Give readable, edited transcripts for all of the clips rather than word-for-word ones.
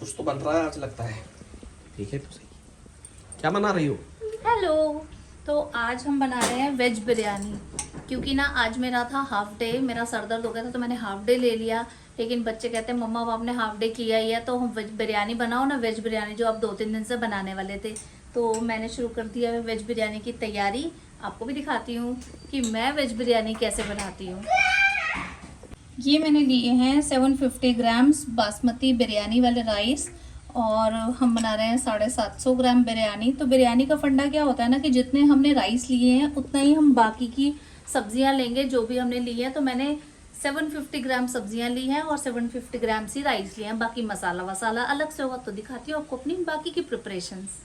कुछ तो बन रहा है आज लगता है। ठीक है तो सही। क्या बना रही हो? हेलो। तो आज हम बना रहे हैं वेज बिरयानी, क्योंकि ना आज मेरा था हाफ डे। मेरा सर दर्द हो गया था तो मैंने हाफ डे ले लिया। लेकिन बच्चे कहते हैं मम्मा अब आपने हाफ डे किया ही है तो हम वेज बिरयानी बनाओ ना, वेज बिरयानी जो आप 2-3 दिन से बनाने वाले थे। तो मैंने शुरू कर दिया है वेज बिरयानी की तैयारी। आपको भी दिखाती हूँ कि मैं वेज बिरयानी कैसे बनाती हूँ। ये मैंने लिए हैं 750 ग्राम्स बासमती बिरयानी वाले राइस, और हम बना रहे हैं 750 ग्राम बिरयानी। तो बिरयानी का फंडा क्या होता है ना कि जितने हमने राइस लिए हैं उतना ही हम बाकी की सब्जियां लेंगे जो भी हमने ली है। तो मैंने 750 ग्राम सब्जियां ली हैं और 750 ग्राम सी राइस लिए हैं। बाकी मसाला वसाला अलग से होगा तो दिखाती हूँ आपको अपनी बाकी की प्रिपरेशंस।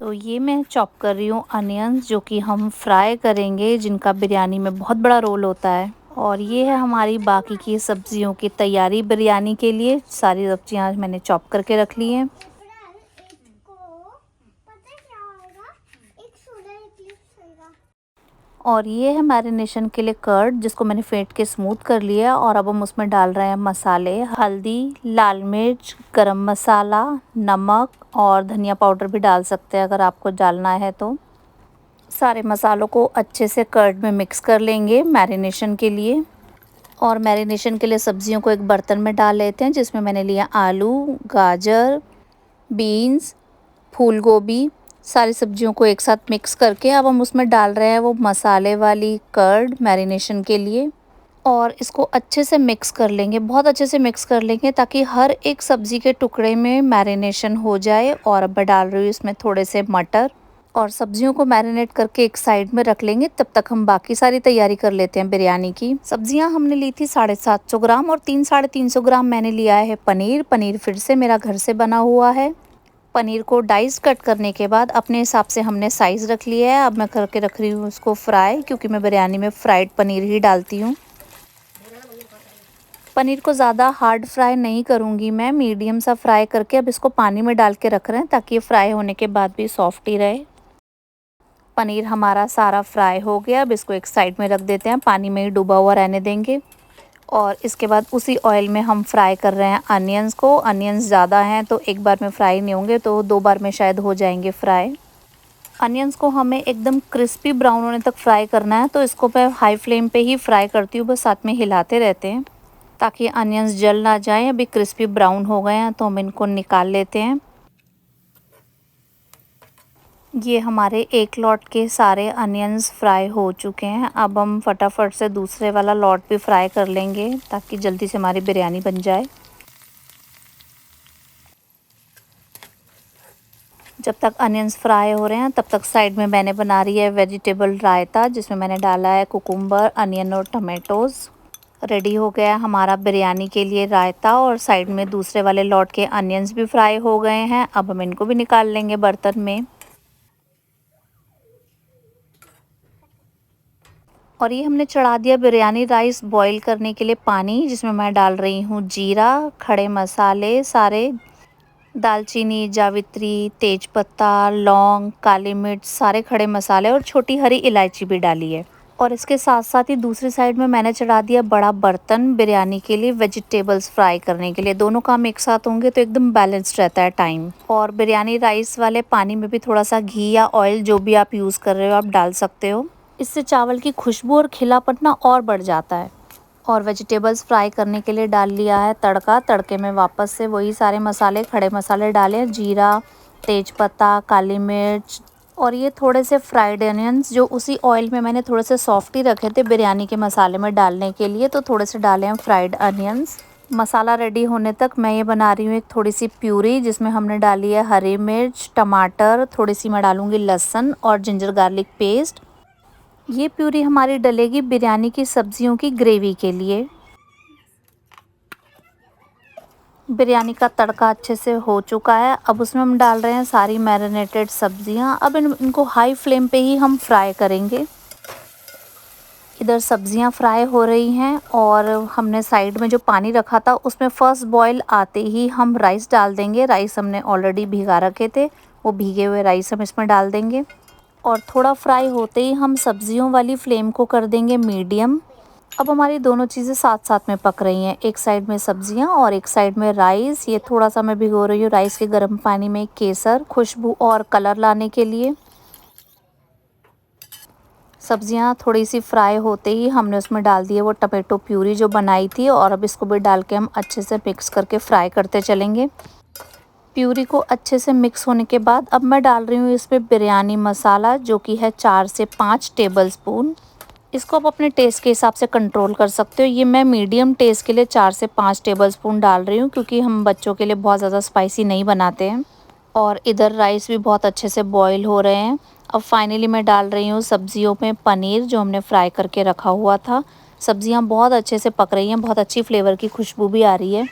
तो ये मैं चॉप कर रही हूँ अनियंस, जो कि हम फ्राई करेंगे, जिनका बिरयानी में बहुत बड़ा रोल होता है। और ये है हमारी बाकी की सब्जियों की तैयारी बिरयानी के लिए। सारी सब्जियां मैंने चॉप करके रख ली हैं। और ये है मैरिनेशन के लिए कर्ड, जिसको मैंने फेंट के स्मूथ कर लिया। और अब हम उसमें डाल रहे हैं मसाले, हल्दी, लाल मिर्च, गरम मसाला, नमक और धनिया पाउडर भी डाल सकते हैं अगर आपको डालना है तो। सारे मसालों को अच्छे से कर्ड में मिक्स कर लेंगे मैरिनेशन के लिए। और मैरिनेशन के लिए सब्जियों को एक बर्तन में डाल लेते हैं, जिसमें मैंने लिया आलू, गाजर, बीन्स, फूल गोभी। सारी सब्जियों को एक साथ मिक्स करके अब हम उसमें डाल रहे हैं वो मसाले वाली कर्ड मैरिनेशन के लिए। और इसको अच्छे से मिक्स कर लेंगे, बहुत अच्छे से मिक्स कर लेंगे ताकि हर एक सब्ज़ी के टुकड़े में मैरिनेशन हो जाए। और अब मैं डाल रही हूँ इसमें थोड़े से मटर, और सब्जियों को मैरिनेट करके एक साइड में रख लेंगे। तब तक हम बाकी सारी तैयारी कर लेते हैं बिरयानी की। सब्जियां हमने ली थी 750 ग्राम, और 300-350 ग्राम मैंने लिया है पनीर। पनीर फिर से मेरा घर से बना हुआ है। पनीर को डाइस कट करने के बाद अपने हिसाब से हमने साइज़ रख लिया है। अब मैं करके रख रही हूँ उसको फ्राई, क्योंकि मैं बिरयानी में फ्राइड पनीर ही डालती हूँ। पनीर को ज़्यादा हार्ड फ्राई नहीं करूँगी मैं, मीडियम सा फ्राई करके अब इसको पानी में डाल के रख रहे हैं ताकि ये फ्राई होने के बाद भी सॉफ्ट ही रहे। पनीर हमारा सारा फ्राई हो गया। अब इसको एक साइड में रख देते हैं, पानी में ही डूबा हुआ रहने देंगे। और इसके बाद उसी ऑयल में हम फ्राई कर रहे हैं अनियंस को। अनियंस ज़्यादा हैं तो एक बार में फ्राई नहीं होंगे, तो 2 बार में शायद हो जाएंगे फ्राई। अनियंस को हमें एकदम क्रिस्पी ब्राउन होने तक फ्राई करना है, तो इसको मैं हाई फ्लेम पे ही फ्राई करती हूँ, बस साथ में हिलाते रहते हैं ताकि अनियंस जल ना जाए। अभी क्रिस्पी ब्राउन हो गए हैं तो हम इनको निकाल लेते हैं। ये हमारे एक लॉट के सारे अनियंस फ्राई हो चुके हैं। अब हम फटाफट से दूसरे वाला लॉट भी फ्राई कर लेंगे ताकि जल्दी से हमारी बिरयानी बन जाए। जब तक अनियंस फ्राई हो रहे हैं तब तक साइड में मैंने बना रही है वेजिटेबल रायता, जिसमें मैंने डाला है कुकुम्बर, अनियन और टमाटोज़। रेडी हो गया हमारा बिरयानी के लिए रायता, और साइड में दूसरे वाले लॉट के अनियंस भी फ्राई हो गए हैं। अब हम इनको भी निकाल लेंगे बर्तन में। और ये हमने चढ़ा दिया बिरयानी राइस बॉईल करने के लिए पानी, जिसमें मैं डाल रही हूँ जीरा, खड़े मसाले सारे, दालचीनी, जावित्री, तेजपत्ता, लौंग, काली मिर्च, सारे खड़े मसाले, और छोटी हरी इलायची भी डाली है। और इसके साथ साथ ही दूसरी साइड में मैंने चढ़ा दिया बड़ा बर्तन बिरयानी के लिए वेजिटेबल्स फ्राई करने के लिए। दोनों काम एक साथ होंगे तो एकदम बैलेंस्ड रहता है टाइम। और बिरयानी राइस वाले पानी में भी थोड़ा सा घी या ऑयल, जो भी आप यूज़ कर रहे हो, आप डाल सकते हो। इससे चावल की खुशबू और खिलापन ना और बढ़ जाता है। और वेजिटेबल्स फ्राई करने के लिए डाल लिया है तड़का। तड़के में वापस से वही सारे मसाले, खड़े मसाले डाले, जीरा, तेजपत्ता, काली मिर्च, और ये थोड़े से फ्राइड अनियंस जो उसी ऑयल में मैंने थोड़े से सॉफ्ट ही रखे थे बिरयानी के मसाले में डालने के लिए, तो थोड़े से डाले हैं फ्राइड अनियंस। मसाला रेडी होने तक मैं ये बना रही हूँ एक थोड़ी सी प्यूरी, जिसमें हमने डाली है हरी मिर्च, टमाटर, थोड़ी सी मैं डालूँगी लहसुन और जिंजर गार्लिक पेस्ट। ये प्यूरी हमारी डलेगी बिरयानी की सब्जियों की ग्रेवी के लिए। बिरयानी का तड़का अच्छे से हो चुका है। अब उसमें हम डाल रहे हैं सारी मैरिनेटेड सब्जियां। अब इनको हाई फ्लेम पे ही हम फ्राई करेंगे। इधर सब्जियां फ्राई हो रही हैं, और हमने साइड में जो पानी रखा था उसमें फर्स्ट बॉईल आते ही हम राइस डाल देंगे। राइस हमने ऑलरेडी भिगा रखे थे, वो भीगे हुए राइस हम इसमें डाल देंगे। और थोड़ा फ्राई होते ही हम सब्जियों वाली फ्लेम को कर देंगे मीडियम, अब हमारी दोनों चीज़ें साथ साथ में पक रही हैं, एक साइड में सब्जियां और एक साइड में राइस। ये थोड़ा सा मैं भिगो रही हूँ राइस के गर्म पानी में केसर, खुशबू और कलर लाने के लिए। सब्जियां थोड़ी सी फ्राई होते ही हमने उसमें डाल दिए वो टमाटो प्यूरी जो बनाई थी, और अब इसको भी डाल के हम अच्छे से मिक्स करके फ्राई करते चलेंगे। प्यूरी को अच्छे से मिक्स होने के बाद अब मैं डाल रही हूँ इसमें बिरयानी मसाला, जो कि है 4 से 5 टेबलस्पून। इसको आप अपने टेस्ट के हिसाब से कंट्रोल कर सकते हो। ये मैं मीडियम टेस्ट के लिए 4 से 5 टेबलस्पून डाल रही हूँ, क्योंकि हम बच्चों के लिए बहुत ज़्यादा स्पाइसी नहीं बनाते हैं। और इधर राइस भी बहुत अच्छे से बॉईल हो रहे हैं। अब फाइनली मैं डाल रही हूँ सब्जियों में पनीर जो हमने फ्राई करके रखा हुआ था। सब्जियाँ बहुत अच्छे से पक रही हैं, बहुत अच्छी फ्लेवर की खुशबू भी आ रही है।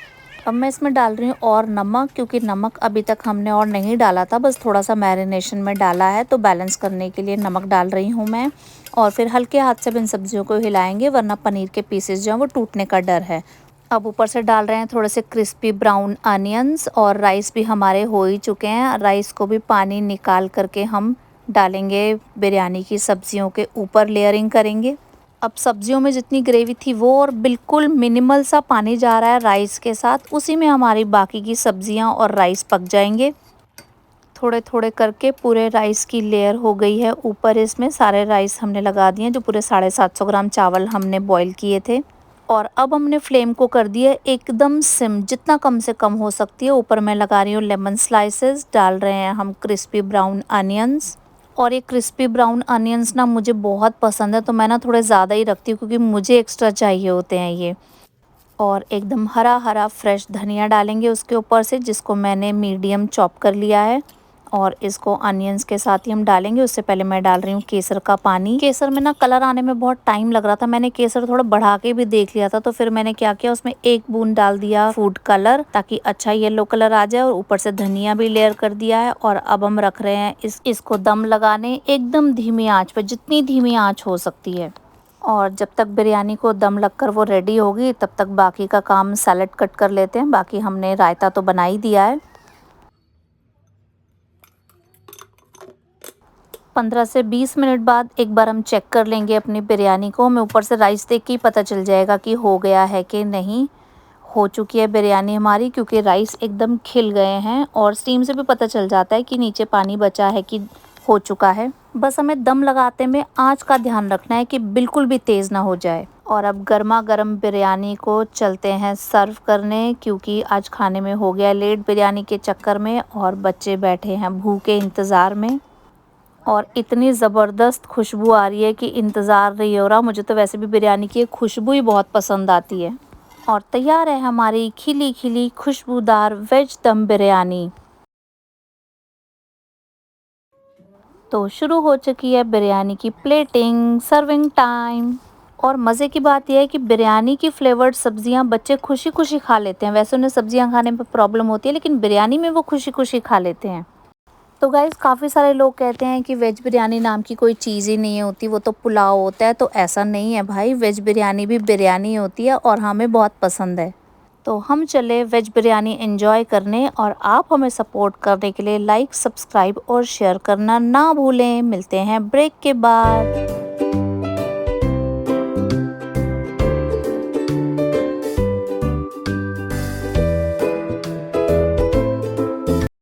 अब मैं इसमें डाल रही हूँ और नमक, क्योंकि नमक अभी तक हमने और नहीं डाला था, बस थोड़ा सा मैरिनेशन में डाला है, तो बैलेंस करने के लिए नमक डाल रही हूँ मैं। और फिर हल्के हाथ से इन सब्जियों को हिलाएंगे, वरना पनीर के पीसेस जो हैं वो टूटने का डर है। अब ऊपर से डाल रहे हैं थोड़े से क्रिस्पी ब्राउन अनियंस, और राइस भी हमारे हो ही चुके हैं। राइस को भी पानी निकाल करके हम डालेंगे बिरयानी की सब्जियों के ऊपर, लेयरिंग करेंगे। अब सब्जियों में जितनी ग्रेवी थी वो, और बिल्कुल मिनिमल सा पानी जा रहा है राइस के साथ, उसी में हमारी बाकी की सब्जियां और राइस पक जाएंगे। थोड़े थोड़े करके पूरे राइस की लेयर हो गई है ऊपर। इसमें सारे राइस हमने लगा दिए, जो पूरे 750 ग्राम चावल हमने बॉईल किए थे। और अब हमने फ्लेम को कर दिया एकदम सिम, जितना कम से कम हो सकती है। ऊपर मैं लगा रही हूँ लेमन स्लाइसेस, डाल रहे हैं हम क्रिस्पी ब्राउन अनियंस। और ये क्रिस्पी ब्राउन अनियंस ना मुझे बहुत पसंद है, तो मैं ना थोड़े ज़्यादा ही रखती हूँ, क्योंकि मुझे एक्स्ट्रा चाहिए होते हैं ये। और एकदम हरा हरा फ्रेश धनिया डालेंगे उसके ऊपर से, जिसको मैंने मीडियम चॉप कर लिया है। और इसको अनियंस के साथ ही हम डालेंगे। उससे पहले मैं डाल रही हूँ केसर का पानी। केसर में ना कलर आने में बहुत टाइम लग रहा था, मैंने केसर थोड़ा बढ़ा के भी देख लिया था, तो फिर मैंने क्या किया, उसमें 1 बूंद डाल दिया फूड कलर, ताकि अच्छा येलो कलर आ जाए। और ऊपर से धनिया भी लेयर कर दिया है। और अब हम रख रहे हैं इसको दम लगाने, एकदम धीमी आंच पे, जितनी धीमी आंच हो सकती है। और जब तक बिरयानी को दम लगकर वो रेडी होगी, तब तक बाकी का काम सैलेड कट कर लेते हैं। बाकी हमने रायता तो बना ही दिया है। 15 से 20 मिनट बाद एक बार हम चेक कर लेंगे अपनी बिरयानी को। हमें ऊपर से राइस देख के ही पता चल जाएगा कि हो गया है कि नहीं। हो चुकी है बिरयानी हमारी, क्योंकि राइस एकदम खिल गए हैं, और स्टीम से भी पता चल जाता है कि नीचे पानी बचा है कि हो चुका है। बस हमें दम लगाते में आंच का ध्यान रखना है कि बिल्कुल भी तेज़ ना हो जाए। और अब गर्मा गर्म बिरयानी को चलते हैं सर्व करने, क्योंकि आज खाने में हो गया लेट बिरयानी के चक्कर में, और बच्चे बैठे हैं भूखे इंतज़ार में। और इतनी ज़बरदस्त खुशबू आ रही है कि इंतज़ार नहीं हो रहा। मुझे तो वैसे भी बिरयानी की खुशबू ही बहुत पसंद आती है। और तैयार है हमारी खिली खिली खुशबूदार वेज दम बिरयानी। तो शुरू हो चुकी है बिरयानी की प्लेटिंग, सर्विंग टाइम। और मज़े की बात यह है कि बिरयानी की फ्लेवर्ड सब्जियां बच्चे खुशी खुशी खा लेते हैं। वैसे उन्हें सब्जियां खाने में प्रॉब्लम होती है, लेकिन बिरयानी में वो खुशी खुशी खा लेते हैं। तो गाइज़, काफ़ी सारे लोग कहते हैं कि वेज बिरयानी नाम की कोई चीज़ ही नहीं होती, वो तो पुलाव होता है। तो ऐसा नहीं है भाई, वेज बिरयानी भी बिरयानी होती है, और हमें बहुत पसंद है। तो हम चले वेज बिरयानी एंजॉय करने, और आप हमें सपोर्ट करने के लिए लाइक, सब्सक्राइब और शेयर करना ना भूलें। मिलते हैं ब्रेक के बाद।